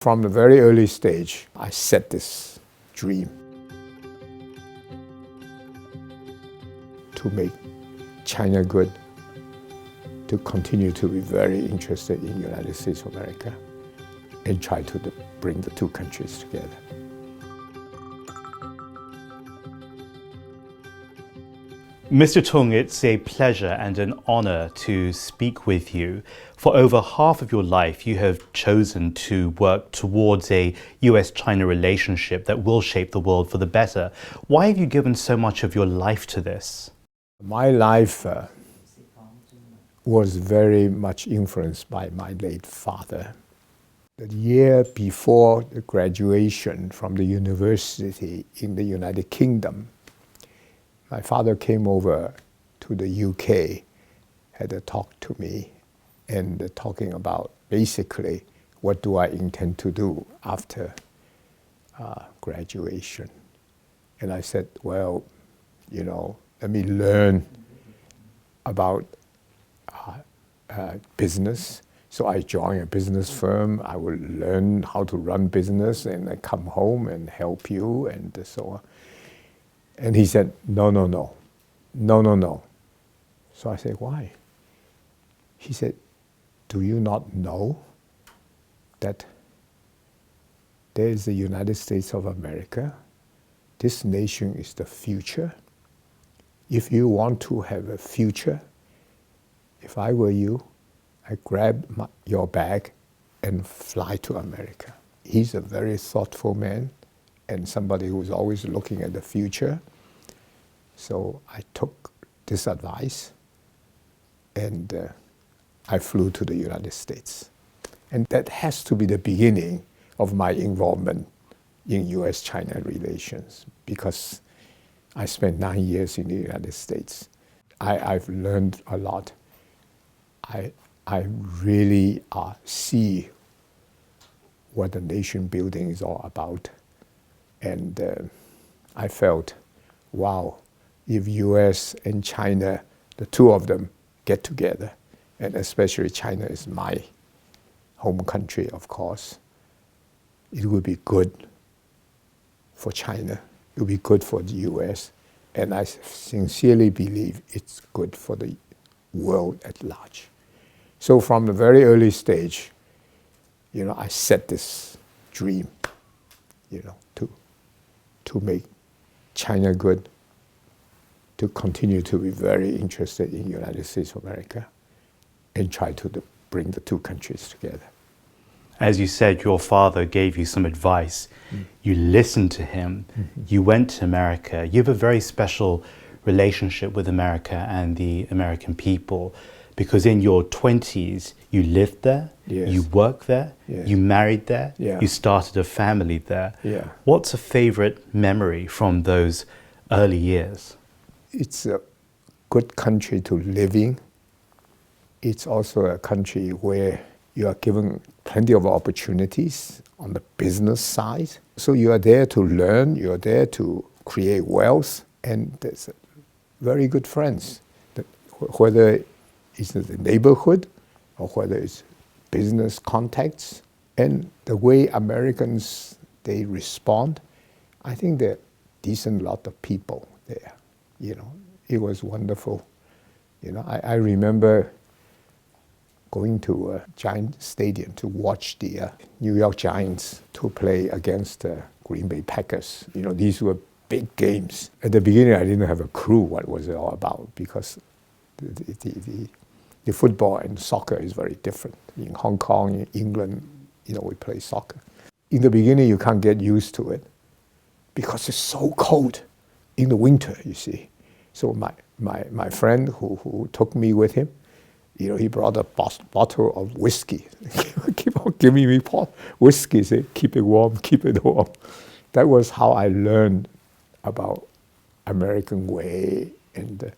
From the very early stage, I set this dream to make China good, to continue to be very interested in the United States of America, and try to bring the two countries together. Mr. Tung, it's a pleasure and an honor to speak with you. For over half of your life, you have chosen to work towards a US-China relationship that will shape the world for the better. Why have you given so much of your life to this? My life was very much influenced by my late father. The year before the graduation from the university in the United Kingdom, my father came over to the UK, had a talk to me, and talking about basically what do I intend to do after graduation. And I said, well, let me learn about business. So I joined a business firm. I will learn how to run business, and I come home and help you, and so on. And he said, no. So I said, why? He said, do you not know that there is the United States of America? This nation is the future. If you want to have a future, if I were you, I'd grab your bag and fly to America. He's a very thoughtful man and somebody who's always looking at the future. So I took this advice and I flew to the United States. And that has to be the beginning of my involvement in US-China relations, because I spent 9 years in the United States. I've learned a lot. I really see what the nation building is all about. And I felt, wow, if US and China, the two of them, get together, and especially China is my home country, of course, it would be good for China, it would be good for the US, and I sincerely believe it's good for the world at large. So from the very early stage, I set this dream, to make China good, to continue to be very interested in the United States of America, and try to bring the two countries together. As you said, your father gave you some advice. You listened to him. You went to America. You have a very special relationship with America and the American people, because in your 20s, you lived there, yes. You worked there, yes. You married there, yeah. You started a family there. Yeah. What's a favorite memory from those early years? It's a good country to live in. It's also a country where you are given plenty of opportunities on the business side. So you are there to learn, you are there to create wealth, and there's very good friends. Whether it's the neighborhood or whether it's business contacts, and the way Americans, they respond, I think there are a decent lot of people there. It was wonderful. I remember going to a Giant Stadium to watch the New York Giants to play against the Green Bay Packers. These were big games. At the beginning, I didn't have a clue what was it all about, because the football and soccer is very different. In Hong Kong, in England, we play soccer. In the beginning, you can't get used to it because it's so cold in the winter, you see. So my friend who took me with him, he brought a bottle of whiskey. Keep on giving me whiskey, say, keep it warm, keep it warm. That was how I learned about American way, and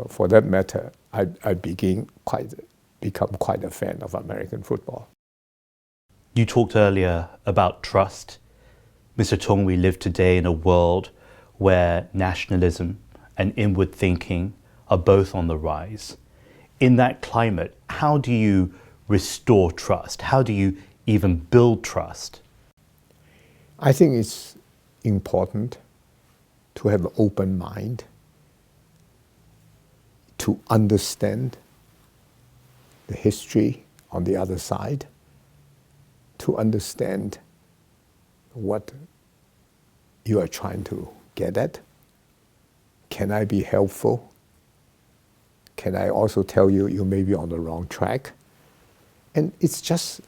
for that matter, I become quite a fan of American football. You talked earlier about trust. Mr. Tung, we live today in a world where nationalism and inward thinking are both on the rise. In that climate, how do you restore trust? How do you even build trust? I think it's important to have an open mind, to understand the history on the other side, to understand what you are trying to get at. Can I be helpful? Can I also tell you you may be on the wrong track? And it's just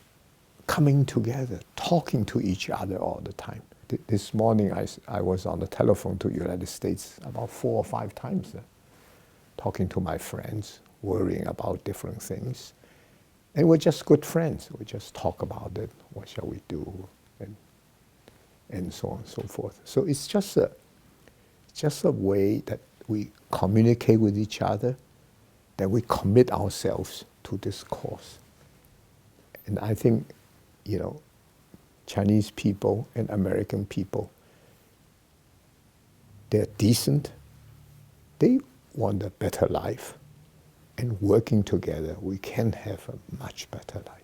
coming together, talking to each other all the time. This morning I was on the telephone to the United States about 4 or 5 times, talking to my friends, worrying about different things. And we're just good friends. We just talk about it. What shall we do? And so on and so forth. So it's just a way that we communicate with each other, that we commit ourselves to this cause. And I think, Chinese people and American people, they're decent. They want a better life. And working together, we can have a much better life.